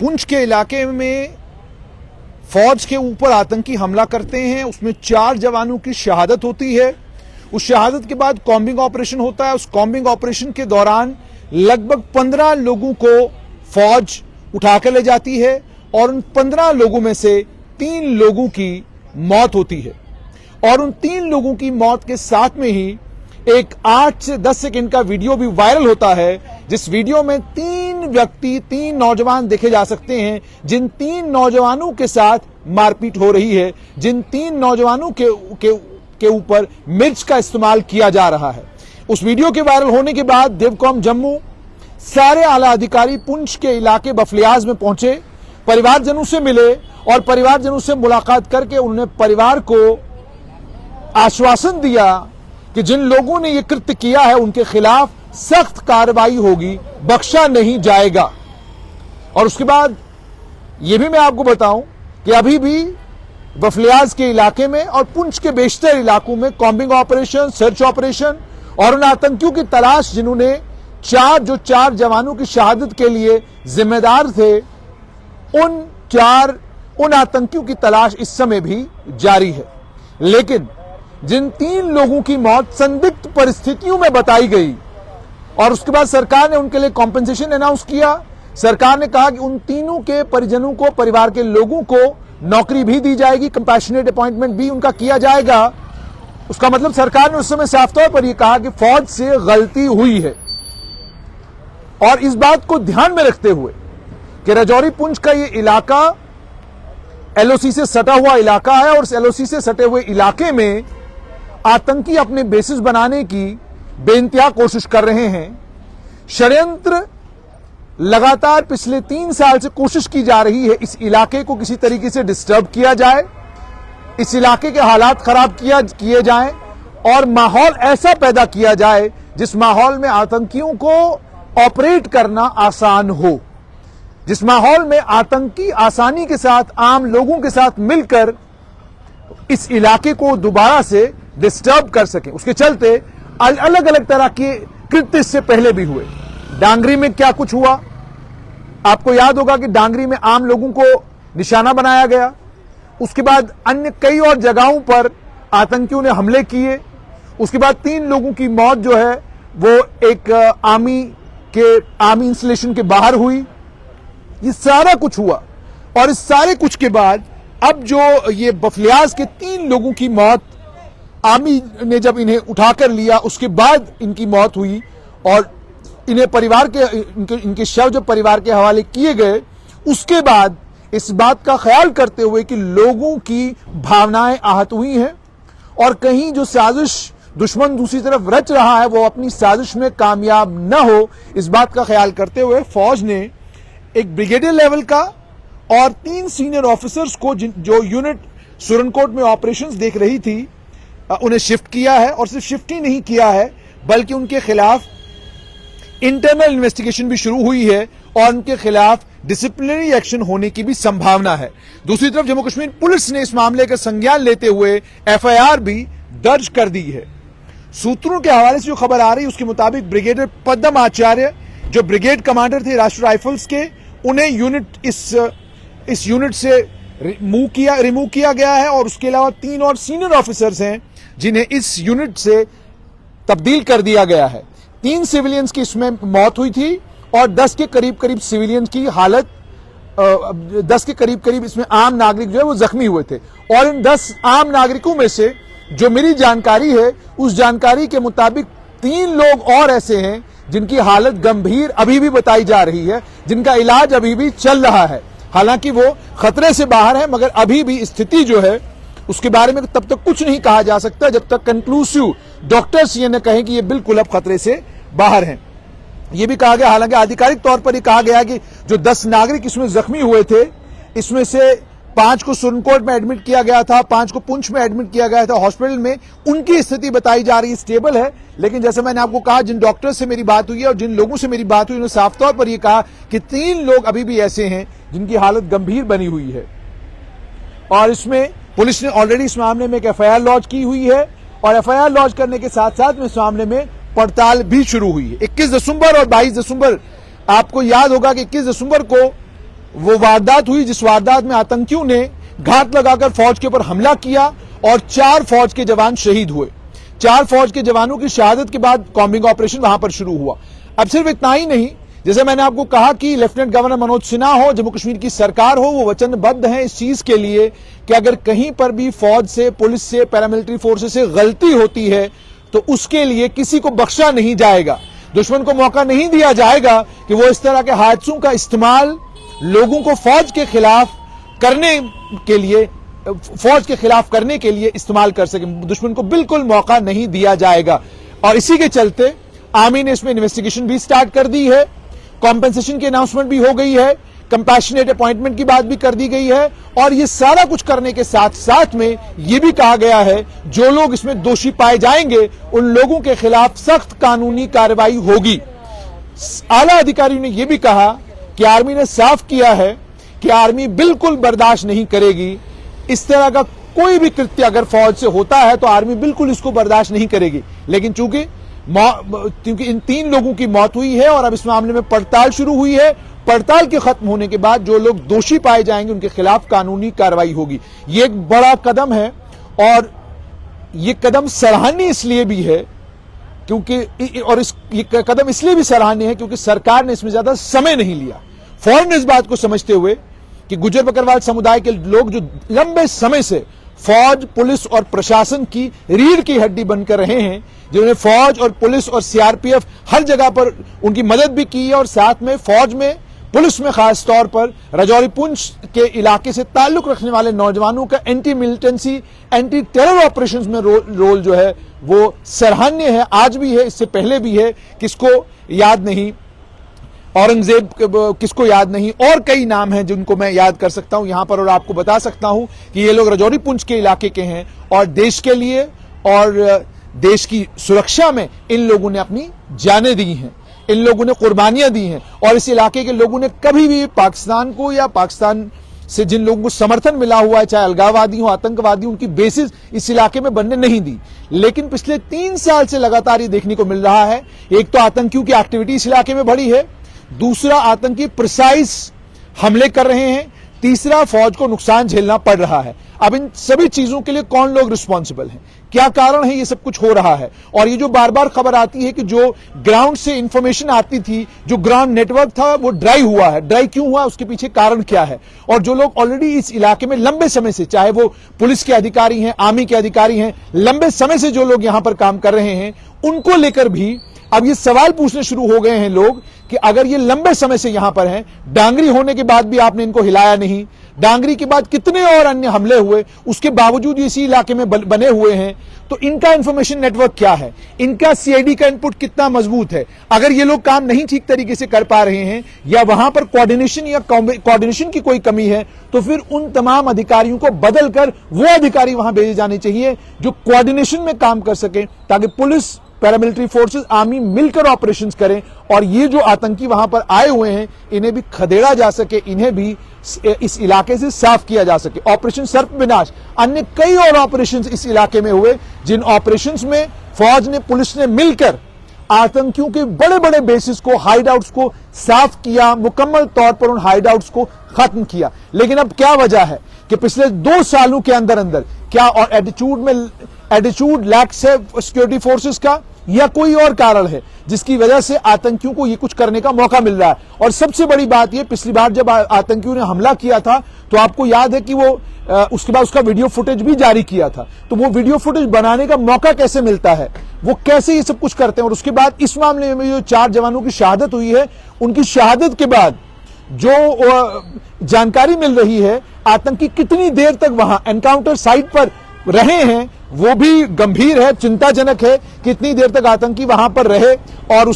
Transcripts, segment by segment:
पुंछ के इलाके में फौज के ऊपर आतंकी हमला करते हैं, उसमें 4 जवानों की शहादत होती है। उस शहादत के बाद कॉम्बिंग ऑपरेशन होता है। उस कॉम्बिंग ऑपरेशन के दौरान लगभग 15 लोगों को फौज उठाकर ले जाती है और उन 15 लोगों में से 3 लोगों की मौत होती है। और उन 3 लोगों की मौत के साथ में ही एक 8 से 10 सेकंड का वीडियो भी वायरल होता है, जिस वीडियो में 3 नौजवान देखे जा सकते हैं, जिन 3 नौजवानों के साथ मारपीट हो रही है, जिन 3 नौजवानों के ऊपर मिर्च का इस्तेमाल किया जा रहा है। उस वीडियो के वायरल होने के बाद देवकॉम जम्मू सारे आला अधिकारी पुंछ के इलाके बफलियाज में पहुंचे, परिवारजनों से मिले और परिवारजनों से मुलाकात करके उन्होंने परिवार को आश्वासन दिया कि जिन लोगों ने यह कृत्य किया है उनके खिलाफ सख्त कार्रवाई होगी, बख्शा नहीं जाएगा। और उसके बाद यह भी मैं आपको बताऊं कि अभी भी बफलियाज के इलाके में और पुंछ के बेशतर इलाकों में कॉम्बिंग ऑपरेशन, सर्च ऑपरेशन और उन आतंकियों की तलाश जिन्होंने 4 जवानों की शहादत के लिए जिम्मेदार थे, उन आतंकियों की तलाश इस समय भी जारी है। लेकिन जिन 3 लोगों की मौत संदिग्ध परिस्थितियों में बताई गई और उसके बाद सरकार ने उनके लिए कॉम्पेंसेशन अनाउंस किया। सरकार ने कहा कि उन तीनों के परिजनों को, परिवार के लोगों को नौकरी भी दी जाएगी, कंपैशनेट अपॉइंटमेंट भी उनका किया जाएगा। उसका मतलब सरकार ने उस समय साफ तौर पर यह कहा कि फौज से गलती हुई है। और इस बात को ध्यान में रखते हुए कि राजौरी पुंछ का यह इलाका एलओसी से सटा हुआ इलाका है और उस एलओसी से सटे हुए इलाके में आतंकी अपने बेसिस बनाने की बेइंतहा कोशिश कर रहे हैं। षड्यंत्र लगातार पिछले 3 साल से कोशिश की जा रही है इस इलाके को किसी तरीके से डिस्टर्ब किया जाए, इस इलाके के हालात खराब किए जाएं और माहौल ऐसा पैदा किया जाए जिस माहौल में आतंकियों को ऑपरेट करना आसान हो, जिस माहौल में आतंकी आसानी के साथ आम लोगों के साथ मिलकर इस इलाके को दोबारा से डिस्टर्ब कर सके। उसके चलते अलग अलग तरह के कृत्य इससे पहले भी हुए। डांगरी में क्या कुछ हुआ, आपको याद होगा कि डांगरी में आम लोगों को निशाना बनाया गया। उसके बाद अन्य कई और जगहों पर आतंकियों ने हमले किए। उसके बाद 3 लोगों की मौत जो है वो एक आर्मी इंस्टॉलेशन के बाहर हुई। ये सारा कुछ हुआ और इस सारे कुछ के बाद अब जो ये बफलियाज के 3 लोगों की मौत आर्मी ने जब इन्हें उठाकर लिया, उसके बाद इनकी मौत हुई और इन्हें परिवार के इनके शव जब परिवार के हवाले किए गए, उसके बाद इस बात का ख्याल करते हुए कि लोगों की भावनाएं आहत हुई हैं और कहीं जो साजिश दुश्मन दूसरी तरफ रच रहा है वो अपनी साजिश में कामयाब न हो, इस बात का ख्याल करते हुए फौज ने एक ब्रिगेडियर लेवल का और 3 सीनियर ऑफिसर्स को जो यूनिट सुरनकोट में ऑपरेशंस देख रही थी उन्हें शिफ्ट किया है। और सिर्फ शिफ्ट ही नहीं किया है बल्कि उनके खिलाफ इंटरनल इन्वेस्टिगेशन भी शुरू हुई है और उनके खिलाफ डिसिप्लिनरी एक्शन होने की भी संभावना है। दूसरी तरफ जम्मू कश्मीर पुलिस ने इस मामले का संज्ञान लेते हुए एफआईआर भी दर्ज कर दी है। सूत्रों के हवाले से जो खबर आ रही है उसके मुताबिक ब्रिगेडियर पद्म आचार्य जो ब्रिगेड कमांडर थे राष्ट्रीय राइफल्स के, उन्हें इस यूनिट से रिमूव किया गया है और उसके अलावा 3 और सीनियर ऑफिसर्स हैं जिन्हें इस यूनिट से तब्दील कर दिया गया है। 3 सिविलियंस की इसमें मौत हुई थी और 10 के करीब सिविलियंस की हालत 10 के करीब इसमें आम नागरिक जो है वो जख्मी हुए थे। और इन 10 आम नागरिकों में से जो मेरी जानकारी है उस जानकारी के मुताबिक 3 लोग और ऐसे हैं जिनकी हालत गंभीर अभी भी बताई जा रही है, जिनका इलाज अभी भी चल रहा है। हालांकि वो खतरे से बाहर है मगर अभी भी स्थिति जो है उसके बारे में तब तक कुछ नहीं कहा जा सकता जब तक कंक्लूसिव डॉक्टर्स ये न कहें कि ये बिल्कुल अब खतरे से बाहर हैं। ये भी कहा गया, हालांकि आधिकारिक तौर पर ये कहा गया कि जो 10 नागरिक इसमें जख्मी हुए थे इसमें से 5 को सुरनकोट में एडमिट किया गया था, 5 को पुंछ में एडमिट किया गया था हॉस्पिटल में। उनकी स्थिति बताई जा रही है स्टेबल है, लेकिन जैसे मैंने आपको कहा जिन डॉक्टर्स से मेरी बात हुई है और जिन लोगों से मेरी बात हुई उन्होंने साफ तौर पर यह कहा कि 3 लोग अभी भी ऐसे हैं जिनकी हालत गंभीर बनी हुई है। और इसमें पुलिस ने ऑलरेडी इस मामले में एक एफआईआर लॉन्च की हुई है और एफआईआर लॉन्च करने के साथ साथ में इस मामले में पड़ताल भी शुरू हुई है। 21 दिसंबर और 22 दिसंबर आपको याद होगा कि 21 दिसंबर को वो वारदात हुई जिस वारदात में आतंकियों ने घात लगाकर फौज के ऊपर हमला किया और 4 फौज के जवान शहीद हुए। 4 फौज के जवानों की शहादत के बाद कॉम्बिंग ऑपरेशन वहां पर शुरू हुआ। अब सिर्फ इतना ही नहीं, जैसे मैंने आपको कहा कि लेफ्टिनेंट गवर्नर मनोज सिन्हा हो, जम्मू कश्मीर की सरकार हो, वो वचनबद्ध है इस चीज के लिए कि अगर कहीं पर भी फौज से, पुलिस से, पैरामिलिट्री फोर्सेस से गलती होती है तो उसके लिए किसी को बख्शा नहीं जाएगा, दुश्मन को मौका नहीं दिया जाएगा कि वो इस तरह के हादसों का इस्तेमाल लोगों को फौज के खिलाफ करने के लिए इस्तेमाल कर सके। दुश्मन को बिल्कुल मौका नहीं दिया जाएगा। और इसी के चलते आर्मी ने इसमें इन्वेस्टिगेशन भी स्टार्ट कर दी है, कॉम्पेंसेशन की अनाउंसमेंट भी हो गई है, कंपैशनेट अपॉइंटमेंट की बात भी कर दी गई है, और ये सारा कुछ करने के साथ साथ में यह भी कहा गया है जो लोग इसमें दोषी पाए जाएंगे उन लोगों के खिलाफ सख्त कानूनी कार्रवाई होगी। आला अधिकारियों ने यह भी कहा कि आर्मी ने साफ किया है कि आर्मी बिल्कुल बर्दाश्त नहीं करेगी इस तरह का कोई भी कृत्य अगर फौज से होता है तो आर्मी बिल्कुल इसको बर्दाश्त नहीं करेगी। लेकिन चूंकि इन 3 लोगों की मौत हुई है और अब इस मामले में पड़ताल शुरू हुई है, पड़ताल के खत्म होने के बाद जो लोग दोषी पाए जाएंगे उनके खिलाफ कानूनी कार्रवाई होगी। ये एक बड़ा कदम है और ये कदम सराहनीय इसलिए भी है क्योंकि ये कदम इसलिए भी सराहनीय है क्योंकि सरकार ने इसमें ज्यादा समय नहीं लिया। फौरन इस बात को समझते हुए कि गुज्जर बकरवाल समुदाय के लोग जो लंबे समय से फौज, पुलिस और प्रशासन की रीढ़ की हड्डी बनकर रहे हैं, जिन्होंने फौज और पुलिस और सीआरपीएफ हर जगह पर उनकी मदद भी की है और साथ में फौज में, पुलिस में खास तौर पर राजौरी पुंछ के इलाके से ताल्लुक रखने वाले नौजवानों का anti militancy, anti terror operations में रोल जो है वो सराहनीय है। आज भी है, इससे पहले भी है, किसको याद नहीं, औरंगजेब किसको याद नहीं, और कई नाम हैं जिनको मैं याद कर सकता हूं यहां पर और आपको बता सकता हूं कि ये लोग राजौरी पुंछ के इलाके के हैं और देश के लिए और देश की सुरक्षा में इन लोगों ने अपनी जानें दी हैं, इन लोगों ने कुर्बानियां दी हैं। और इस इलाके के लोगों ने कभी भी पाकिस्तान को या पाकिस्तान से जिन लोगों को समर्थन मिला हुआ है, चाहे अलगाववादी हो, आतंकवादी, उनकी बेसिस इस इलाके में बनने नहीं दी। लेकिन पिछले 3 साल से लगातार ये देखने को मिल रहा है, एक तो आतंकियों की एक्टिविटी इस इलाके में बढ़ी है, दूसरा आतंकी प्रिसाइज हमले कर रहे हैं, तीसरा फौज को नुकसान झेलना पड़ रहा है। अब इन सभी चीजों के लिए कौन लोग रिस्पॉन्सिबल हैं, क्या कारण है ये सब कुछ हो रहा है? और ये जो बार बार खबर आती है कि जो ग्राउंड से इंफॉर्मेशन आती थी, जो ग्राउंड नेटवर्क था वो ड्राई हुआ है, ड्राई क्यों हुआ, उसके पीछे कारण क्या है? और जो लोग ऑलरेडी इस इलाके में लंबे समय से, चाहे वो पुलिस के अधिकारी हैं, आर्मी के अधिकारी हैं, लंबे समय से जो लोग यहां पर काम कर रहे हैं, उनको लेकर भी अब ये सवाल पूछने शुरू हो गए हैं लोग कि अगर ये लंबे समय से यहां पर हैं, डांगरी होने के बाद भी आपने इनको हिलाया नहीं, डांगरी के बाद कितने और अन्य हमले हुए, उसके बावजूद इसी इलाके में बने हुए हैं, तो इनका इंफॉर्मेशन नेटवर्क क्या है, इनका सीआईडी का इनपुट कितना मजबूत है? अगर ये लोग काम नहीं ठीक तरीके से कर पा रहे हैं या वहां पर कोऑर्डिनेशन की कोई कमी है, तो फिर उन तमाम अधिकारियों को बदलकर वो अधिकारी वहां भेजे जाने चाहिए जो कोऑर्डिनेशन में काम कर सके, ताकि पुलिस, पैरामिलिट्री फोर्सेस, आर्मी मिलकर ऑपरेशंस करें और ये जो आतंकी वहां पर आए हुए हैं इन्हें भी खदेड़ा जा सके, इन्हें भी इस इलाके से साफ किया जा सके। ऑपरेशन सर्प विनाश, अन्य कई और ऑपरेशंस इस इलाके में हुए, जिन ऑपरेशंस में फौज ने, पुलिस ने मिलकर आतंकियों के बड़े बड़े बेसिस को, हाइडआउट्स को साफ किया, मुकम्मल तौर पर उन हाइडआउट्स को खत्म किया। लेकिन अब क्या वजह है कि पिछले 2 सालों के अंदर अंदर क्या और एटीट्यूड लैक्स है सिक्योरिटी फोर्सेस का, या कोई और कारण है जिसकी वजह से आतंकियों को ये कुछ करने का मौका मिल रहा है? और सबसे बड़ी बात ये, पिछली बार जब आतंकियों ने हमला किया था तो आपको याद है कि वो उसके बाद उसका वीडियो फुटेज भी जारी किया था, तो वो वीडियो फुटेज बनाने का मौका कैसे मिलता है, वो कैसे ये सब कुछ करते हैं? और उसके बाद इस मामले में जो 4 जवानों की शहादत हुई है, उनकी शहादत के बाद जो जानकारी मिल रही है, आतंकी कितनी देर तक वहां एनकाउंटर साइट पर रहे हैं, वो भी गंभीर है, चिंताजनक है। कितनी देर तक आतंकी वहां पर रहे और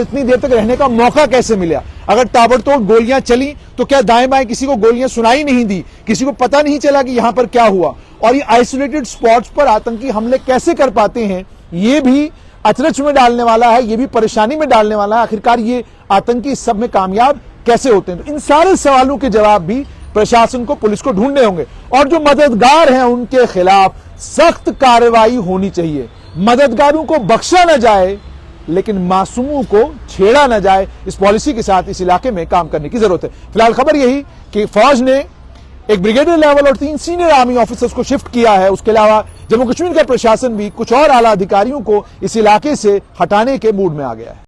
इतनी देर तक रहने का मौका कैसे मिला? अगर ताबड़तोड़ गोलियां चली तो क्या दाएं बाएं किसी को गोलियां सुनाई नहीं दी, किसी को पता नहीं चला कि यहां पर क्या हुआ? और ये आइसोलेटेड स्पॉट्स पर आतंकी हमले कैसे कर पाते हैं, ये भी अचरज में डालने वाला है, ये भी परेशानी में डालने वाला है। आखिरकार ये आतंकी इस सब में कामयाब कैसे होते हैं? तो इन सारे सवालों के जवाब भी प्रशासन को, पुलिस को ढूंढने होंगे और जो मददगार हैं उनके खिलाफ सख्त कार्रवाई होनी चाहिए। मददगारों को बख्शा न जाए, लेकिन मासूमों को छेड़ा न जाए, इस पॉलिसी के साथ इस इलाके में काम करने की जरूरत है। फिलहाल खबर यही कि फौज ने एक ब्रिगेडियर लेवल और 3 सीनियर आर्मी ऑफिसर्स को शिफ्ट किया है। उसके अलावा जम्मू कश्मीर का प्रशासन भी कुछ और आला अधिकारियों को इस इलाके से हटाने के मूड में आ गया है।